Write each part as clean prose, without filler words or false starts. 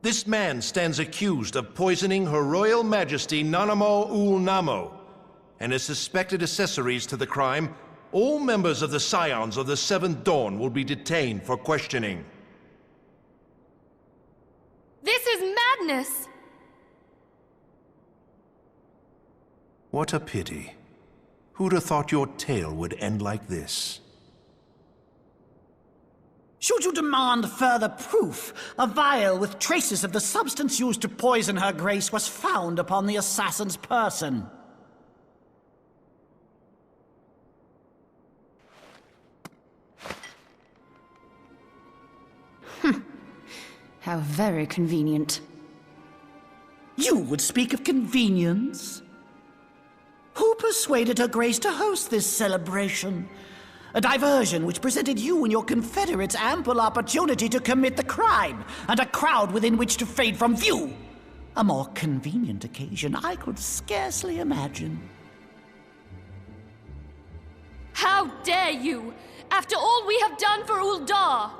This man stands accused of poisoning Her Royal Majesty Nanamo Ul Namo, and as suspected accessories to the crime, all members of the Scions of the Seventh Dawn will be detained for questioning. This is madness! What a pity. Who'd have thought your tale would end like this? Should you demand further proof, a vial with traces of the substance used to poison Her Grace was found upon the assassin's person. How very convenient. You would speak of convenience? Who persuaded Her Grace to host this celebration? A diversion which presented you and your confederates ample opportunity to commit the crime, and a crowd within which to fade from view. A more convenient occasion I could scarcely imagine. How dare you! After all we have done for Uldar!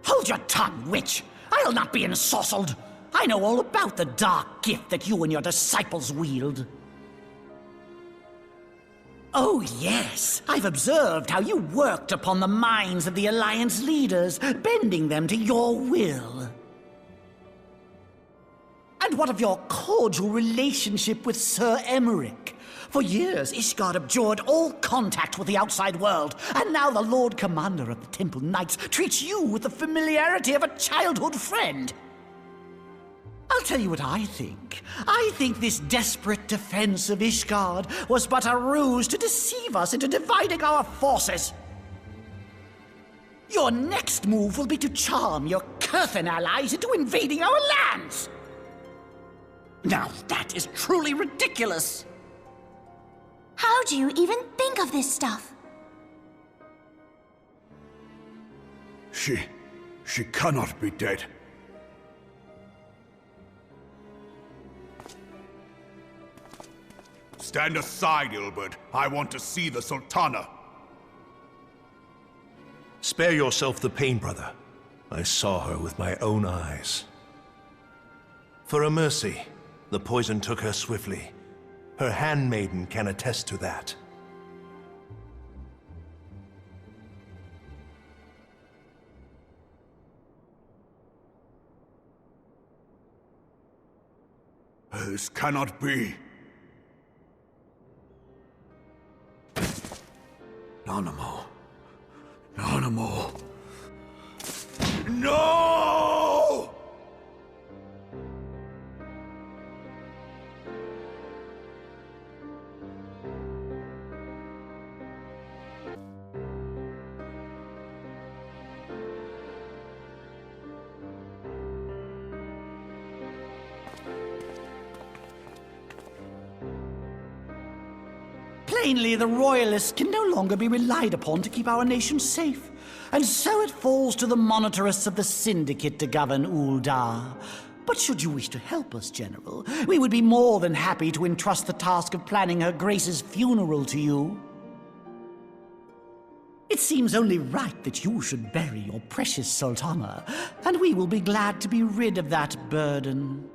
Hold your tongue, witch! I'll not be ensorcelled! I know all about the dark gift that you and your disciples wield. Oh, yes. I've observed how you worked upon the minds of the Alliance leaders, bending them to your will. And what of your cordial relationship with Sir Emmerich? For years, Ishgard abjured all contact with the outside world, and now the Lord Commander of the Temple Knights treats you with the familiarity of a childhood friend. I'll tell you what I think. I think this desperate defense of Ishgard was but a ruse to deceive us into dividing our forces. Your next move will be to charm your Kurthan allies into invading our lands. Now that is truly ridiculous. How do you even think of this stuff? She cannot be dead. Stand aside, Ilberd. I want to see the Sultana. Spare yourself the pain, brother. I saw her with my own eyes. For a mercy, the poison took her swiftly. Her handmaiden can attest to that. This cannot be. Nanamo. Nanamo. No! Plainly, the Royalists can no longer be relied upon to keep our nation safe. And so it falls to the monitorists of the Syndicate to govern Uldar. But should you wish to help us, General, we would be more than happy to entrust the task of planning Her Grace's funeral to you. It seems only right that you should bury your precious Sultana, and we will be glad to be rid of that burden.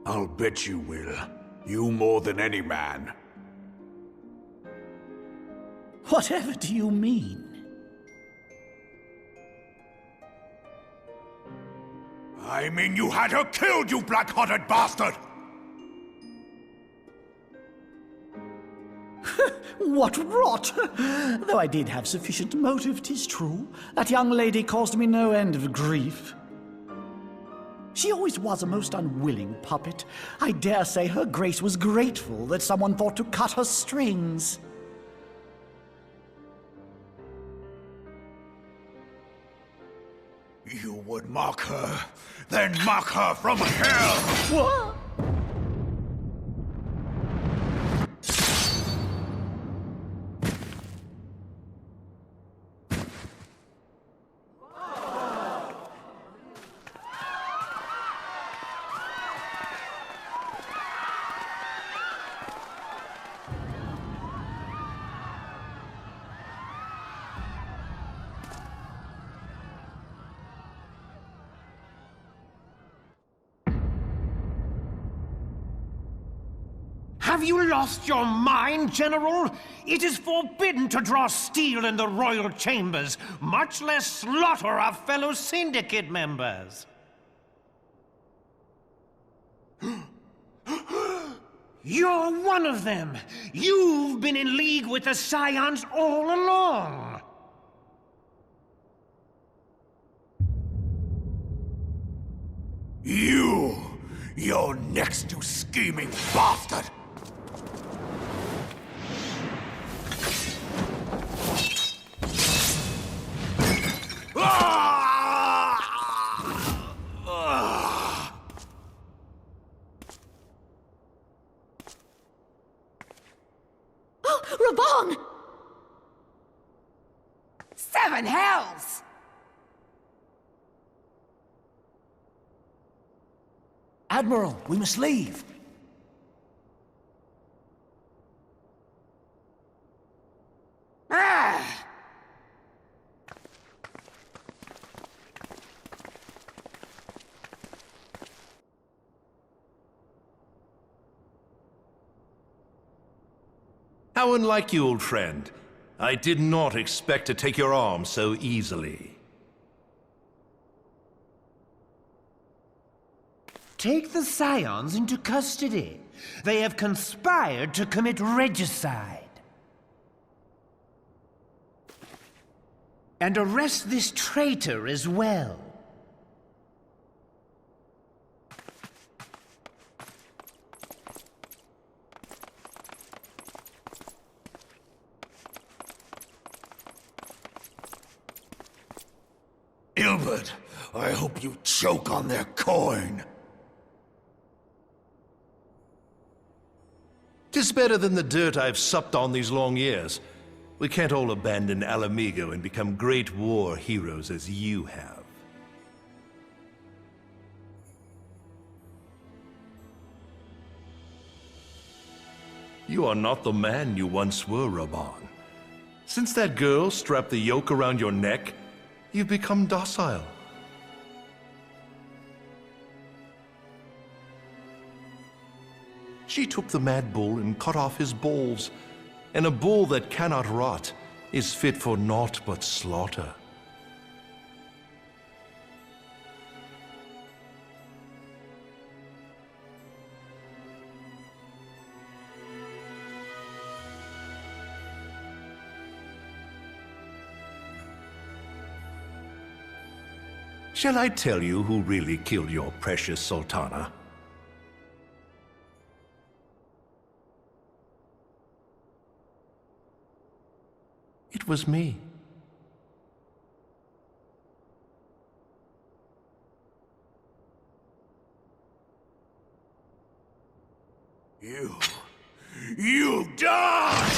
I'll bet you will. You more than any man. Whatever do you mean? I mean you had her killed, you black-hearted bastard! What rot! Though I did have sufficient motive, 'tis true. That young lady caused me no end of grief. She always was a most unwilling puppet. I dare say Her Grace was grateful that someone thought to cut her strings. You would mock her, then mock her from hell! What? Have you lost your mind, General? It is forbidden to draw steel in the royal chambers, much less slaughter our fellow syndicate members. You're one of them! You've been in league with the Scions all along! You're next, you scheming bastard! Raban! Seven hells! Admiral, we must leave. Ah! How unlike you, old friend. I did not expect to take your arm so easily. Take the Scions into custody. They have conspired to commit regicide. And arrest this traitor as well. Ilberd, I hope you choke on their coin. 'Tis better than the dirt I've supped on these long years. We can't all abandon Alamigo and become great war heroes as you have. You are not the man you once were, Raban. Since that girl strapped the yoke around your neck, you've become docile. She took the mad bull and cut off his balls, and a bull that cannot rot is fit for naught but slaughter. Shall I tell you who really killed your precious Sultana? It was me. You die!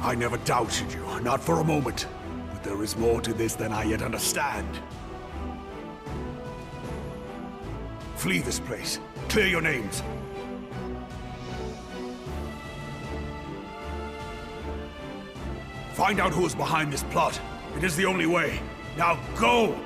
I never doubted you, not for a moment. But there is more to this than I yet understand. Flee this place. Clear your names. Find out who is behind this plot. It is the only way. Now go!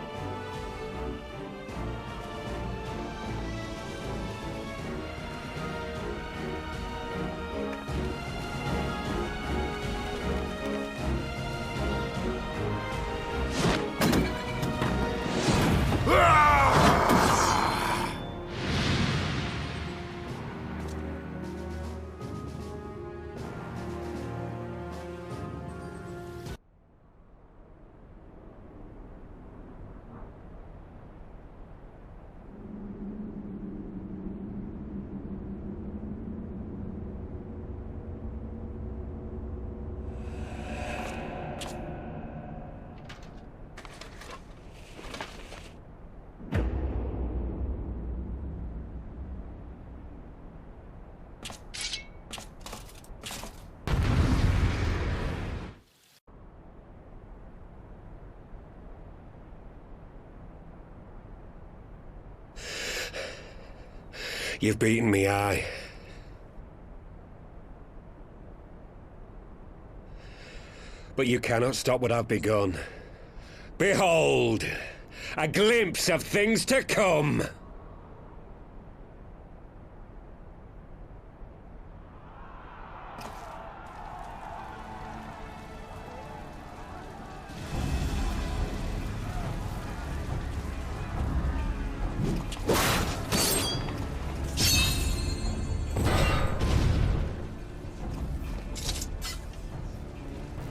You've beaten me, aye. But you cannot stop what I've begun. Behold! A glimpse of things to come!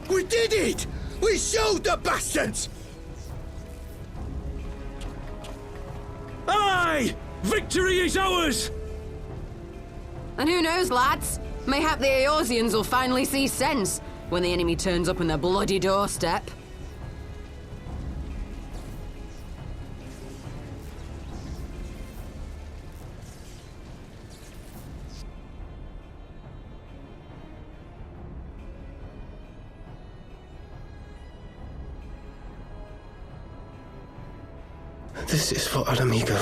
We did it! We showed the bastards! Aye! Victory is ours! And who knows, lads? Mayhap the Eorzeans will finally see sense when the enemy turns up on their bloody doorstep. This is for Alamigo,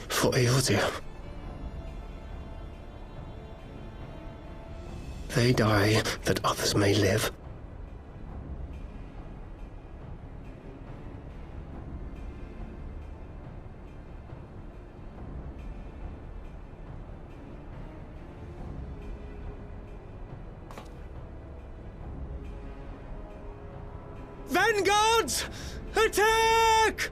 for Eorzea. They die that others may live. Vanguards! Attack!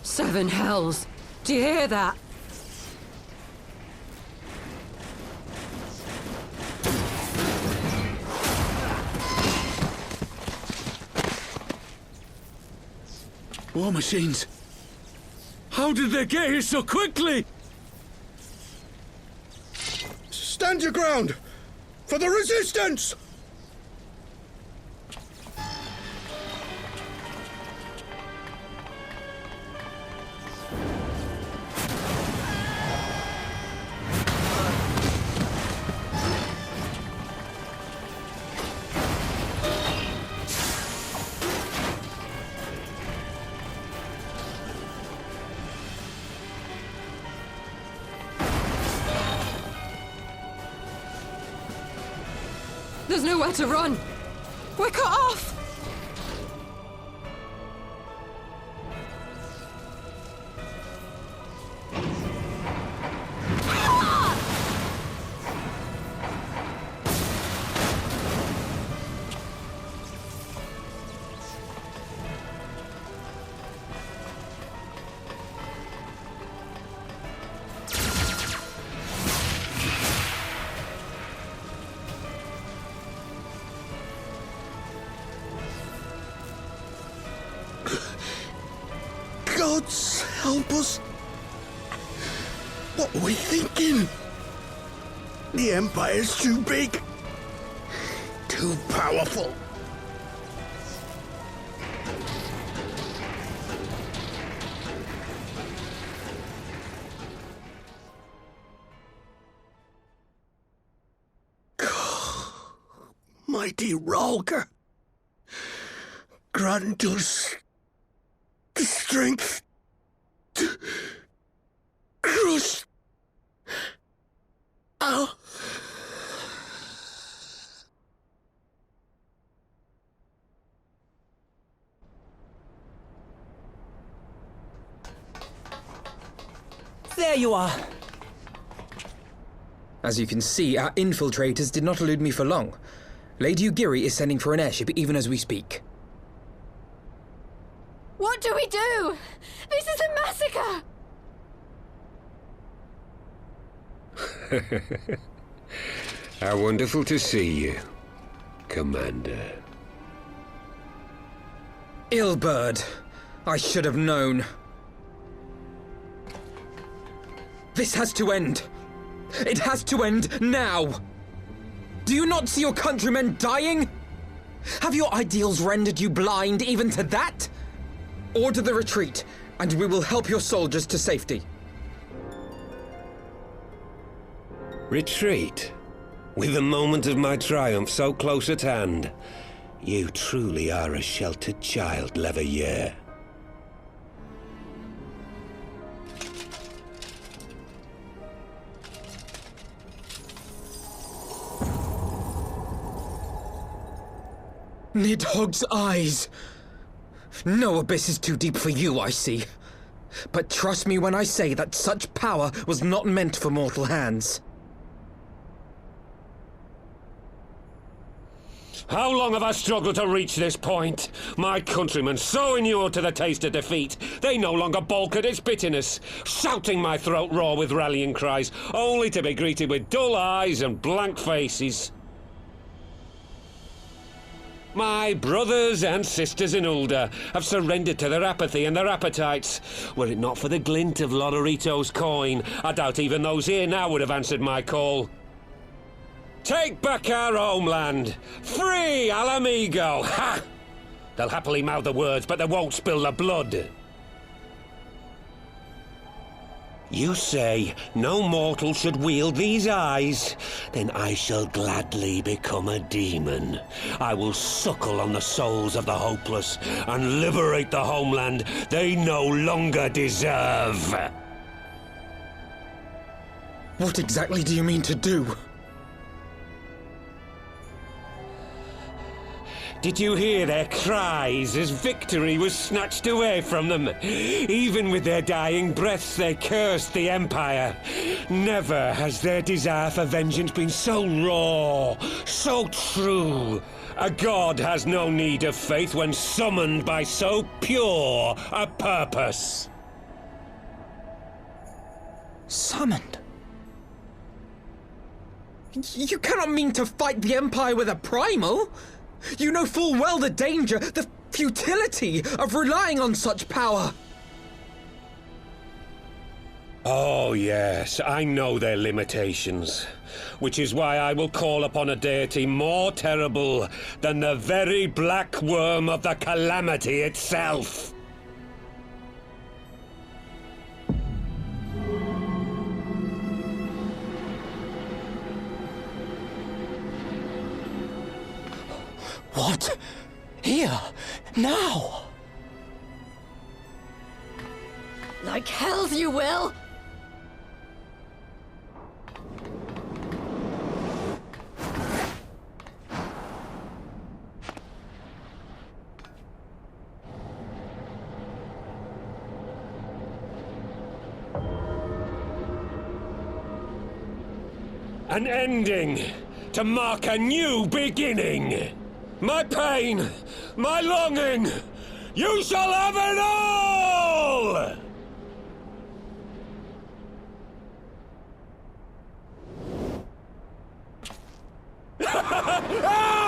Seven hells! Do you hear that? War machines! How did they get here so quickly? Stand your ground! For the resistance! There's nowhere to run! We're cut off! Gods help us! What were we thinking? The Empire's too big. Too powerful. Mighty Rolger, grant us the strength to crush our... There you are. As you can see, our infiltrators did not elude me for long. Lady Ugiri is sending for an airship even as we speak. What do we do? This is a massacre! How wonderful to see you, Commander. Ilberd! I should have known. This has to end. It has to end now! Do you not see your countrymen dying? Have your ideals rendered you blind even to that? Order the retreat, and we will help your soldiers to safety. Retreat? With the moment of my triumph so close at hand? You truly are a sheltered child, Leveilleur. Nidhogg's eyes! No abyss is too deep for you, I see. But trust me when I say that such power was not meant for mortal hands. How long have I struggled to reach this point? My countrymen, so inured to the taste of defeat, they no longer balk at its bitterness, shouting my throat raw with rallying cries, only to be greeted with dull eyes and blank faces. My brothers and sisters in Ulda have surrendered to their apathy and their appetites. Were it not for the glint of Lodorito's coin, I doubt even those here now would have answered my call. Take back our homeland! Free Al Amigo! Ha! They'll happily mouth the words, but they won't spill the blood. You say no mortal should wield these eyes? Then I shall gladly become a demon. I will suckle on the souls of the hopeless and liberate the homeland they no longer deserve. What exactly do you mean to do? Did you hear their cries as victory was snatched away from them? Even with their dying breaths, they cursed the Empire. Never has their desire for vengeance been so raw, so true. A god has no need of faith when summoned by so pure a purpose. Summoned? You cannot mean to fight the Empire with a primal! You know full well the danger, the futility of relying on such power! Oh yes, I know their limitations. Which is why I will call upon a deity more terrible than the very black worm of the calamity itself. What? Here? Now? Like hells you will! An ending to mark a new beginning. My pain, my longing, you shall have it all! Ah!